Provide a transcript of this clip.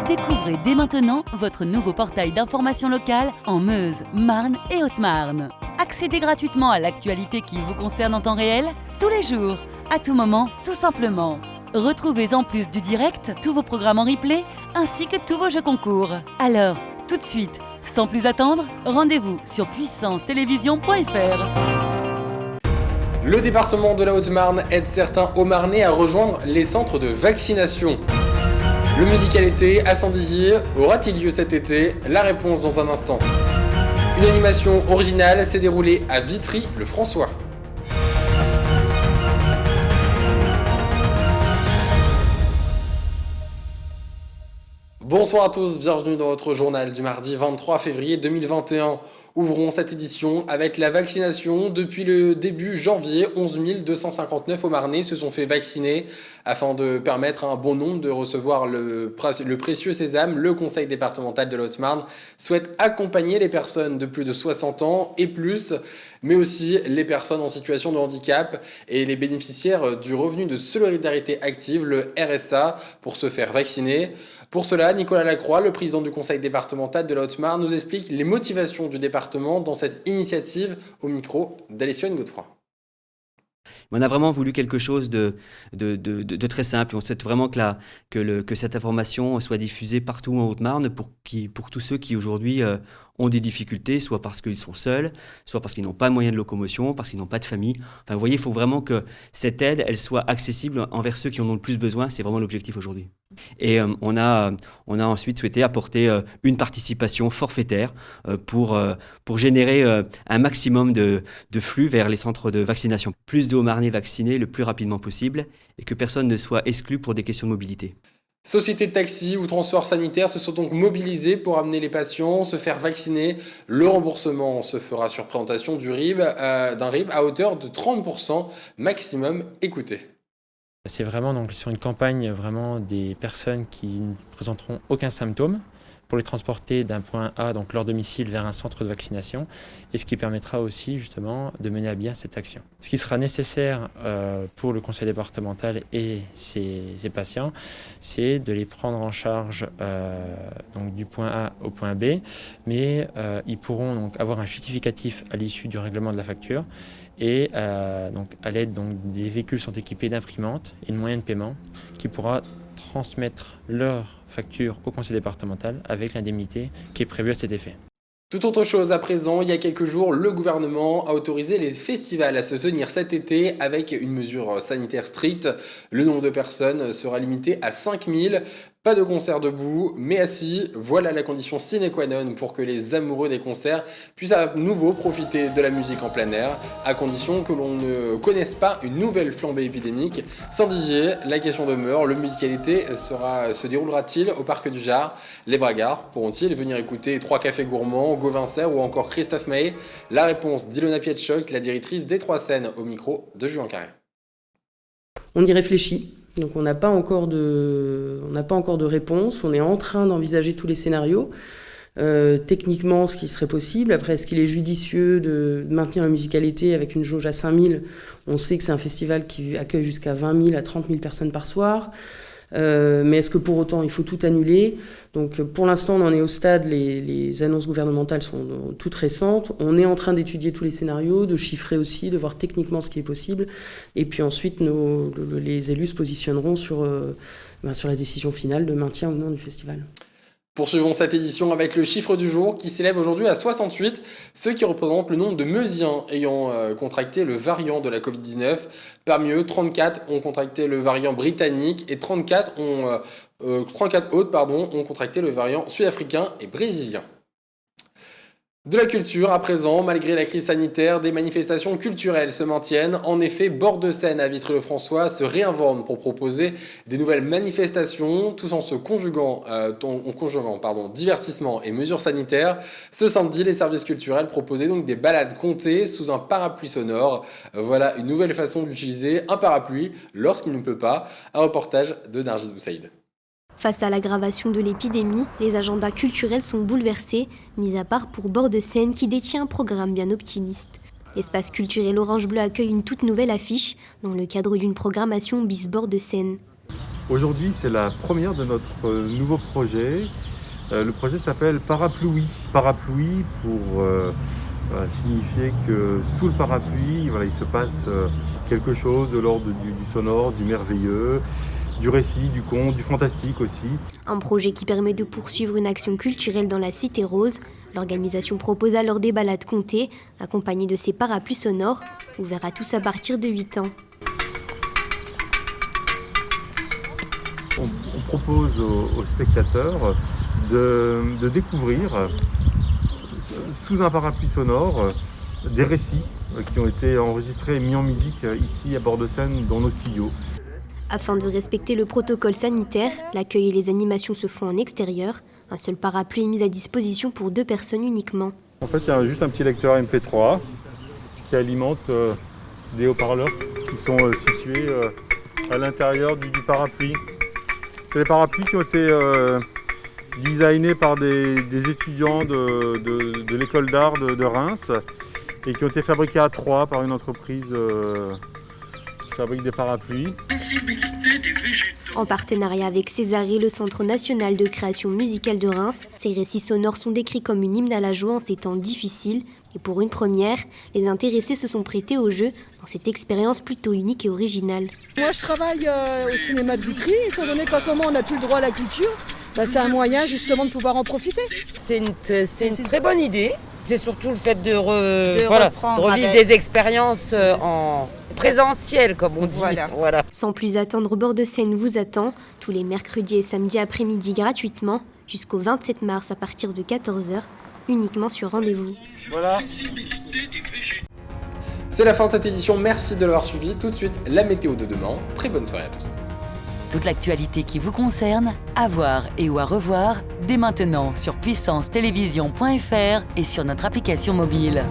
Découvrez dès maintenant votre nouveau portail d'information locale en Meuse, Marne et Haute-Marne. Accédez gratuitement à l'actualité qui vous concerne en temps réel, tous les jours, à tout moment, tout simplement. Retrouvez en plus du direct tous vos programmes en replay ainsi que tous vos jeux concours. Alors, tout de suite, sans plus attendre, rendez-vous sur puissancetélévision.fr. Le département de la Haute-Marne aide certains Haut-Marnais à rejoindre les centres de vaccination. Le musical-été à Saint-Dizier aura-t-il lieu cet été? La réponse dans un instant. Une animation originale s'est déroulée à Vitry-le-François. Bonsoir à tous, bienvenue dans votre journal du mardi 23 février 2021. Ouvrons cette édition avec la vaccination. Depuis le début janvier, 11 259 Haut-Marnais se sont fait vacciner afin de permettre à un bon nombre de recevoir le précieux sésame. Le conseil départemental de la Haute-Marne souhaite accompagner les personnes de plus de 60 ans et plus, mais aussi les personnes en situation de handicap et les bénéficiaires du revenu de solidarité active, le RSA, pour se faire vacciner. Pour cela, Nicolas Lacroix, le président du conseil départemental de la Haute-Marne, nous explique les motivations du département dans cette initiative au micro d'Alessiane Godefroy. On a vraiment voulu quelque chose de très simple. On souhaite vraiment que cette information soit diffusée partout en Haute-Marne pour tous ceux qui aujourd'hui ont des difficultés, soit parce qu'ils sont seuls, soit parce qu'ils n'ont pas de moyens de locomotion, parce qu'ils n'ont pas de famille. Enfin, vous voyez, il faut vraiment que cette aide, elle soit accessible envers ceux qui en ont le plus besoin. C'est vraiment l'objectif aujourd'hui. Et on a ensuite souhaité apporter une participation forfaitaire pour générer un maximum de flux vers les centres de vaccination. Plus de Haut-Marnais vaccinés le plus rapidement possible et que personne ne soit exclu pour des questions de mobilité. Sociétés de taxi ou transports sanitaires se sont donc mobilisés pour amener les patients, se faire vacciner. Le remboursement se fera sur présentation d'un RIB à hauteur de 30% maximum. Écoutez. C'est vraiment donc sur une campagne vraiment des personnes qui ne présenteront aucun symptôme pour les transporter d'un point A, donc leur domicile, vers un centre de vaccination, et ce qui permettra aussi justement de mener à bien cette action. Ce qui sera nécessaire pour le conseil départemental et ses patients, c'est de les prendre en charge donc du point A au point B, mais ils pourront donc avoir un justificatif à l'issue du règlement de la facture. Et donc à l'aide des véhicules sont équipés d'imprimantes et de moyens de paiement qui pourra transmettre leur facture au conseil départemental avec l'indemnité qui est prévue à cet effet. Tout autre chose à présent, il y a quelques jours, le gouvernement a autorisé les festivals à se tenir cet été avec une mesure sanitaire stricte. Le nombre de personnes sera limité à 5000. Pas de concert debout, mais assis. Voilà la condition sine qua non pour que les amoureux des concerts puissent à nouveau profiter de la musique en plein air, à condition que l'on ne connaisse pas une nouvelle flambée épidémique. Saint-Dizier, la question demeure, le musicalité se déroulera-t-il au Parc du Jard? Les Bragards pourront-ils venir écouter Trois Cafés Gourmands, Gauvin Serre ou encore Christophe Maé? La réponse d'Ilona Pietschok, la directrice des Trois Scènes, au micro de Julien Carré. On y réfléchit. Donc on n'a pas encore de réponse, on est en train d'envisager tous les scénarios, techniquement ce qui serait possible. Après, est-ce qu'il est judicieux de maintenir la musicalité avec une jauge à 5000? On sait que c'est un festival qui accueille jusqu'à 20 000 à 30 000 personnes par soir. Mais est-ce que pour autant il faut tout annuler? Donc pour l'instant on en est au stade, les annonces gouvernementales sont toutes récentes, on est en train d'étudier tous les scénarios, de chiffrer aussi, de voir techniquement ce qui est possible, et puis ensuite les élus se positionneront sur la décision finale de maintien ou non du festival. Poursuivons cette édition avec le chiffre du jour qui s'élève aujourd'hui à 68, ce qui représente le nombre de Meusiens ayant contracté le variant de la Covid-19. Parmi eux, 34 ont contracté le variant britannique et 34 autres ont contracté le variant sud-africain et brésilien. De la culture à présent, malgré la crise sanitaire, des manifestations culturelles se maintiennent. En effet, Bord de Seine à Vitry-le-François se réinvente pour proposer des nouvelles manifestations, tout en conjuguant divertissement et mesures sanitaires. Ce samedi, les services culturels proposaient donc des balades comptées sous un parapluie sonore. Voilà une nouvelle façon d'utiliser un parapluie lorsqu'il ne pleut pas. Un reportage de Nargis Boussaïd. Face à l'aggravation de l'épidémie, les agendas culturels sont bouleversés, mis à part pour Bord de Seine qui détient un programme bien optimiste. L'espace culturel Orange Bleu accueille une toute nouvelle affiche dans le cadre d'une programmation bis Bord de Seine. Aujourd'hui, c'est la première de notre nouveau projet. Le projet s'appelle Parapluie. Parapluie pour signifier que sous le parapluie, il se passe quelque chose de l'ordre du sonore, du merveilleux, du récit, du conte, du fantastique aussi. Un projet qui permet de poursuivre une action culturelle dans la Cité Rose. L'organisation propose alors des balades comptées, accompagnées de ces parapluies sonores, ouverts à tous à partir de 8 ans. On propose aux spectateurs de découvrir, sous un parapluie sonore, des récits qui ont été enregistrés et mis en musique ici à Bord-de-Seine dans nos studios. Afin de respecter le protocole sanitaire, l'accueil et les animations se font en extérieur. Un seul parapluie est mis à disposition pour 2 personnes uniquement. En fait, il y a juste un petit lecteur MP3 qui alimente des haut-parleurs qui sont situés à l'intérieur du parapluie. C'est des parapluies qui ont été designés par des étudiants de l'école d'art de Reims et qui ont été fabriqués à Troyes par une entreprise qui fabrique des parapluies. En partenariat avec Césarée, le Centre national de création musicale de Reims, ces récits sonores sont décrits comme une hymne à la joie en ces temps difficiles. Et pour une première, les intéressés se sont prêtés au jeu dans cette expérience plutôt unique et originale. Moi je travaille au cinéma de Vitry, étant donné qu'en ce moment on n'a plus le droit à la culture, c'est un moyen justement de pouvoir en profiter. C'est une très bonne idée. C'est surtout le fait de revivre des expériences en présentiel, comme on dit. Voilà. Sans plus attendre, Bord-de-Seine vous attend tous les mercredis et samedis après-midi gratuitement jusqu'au 27 mars à partir de 14h, uniquement sur rendez-vous. Voilà. C'est la fin de cette édition, merci de l'avoir suivi. Tout de suite, la météo de demain. Très bonne soirée à tous. Toute l'actualité qui vous concerne, à voir et ou à revoir, dès maintenant sur puissancetélévision.fr et sur notre application mobile.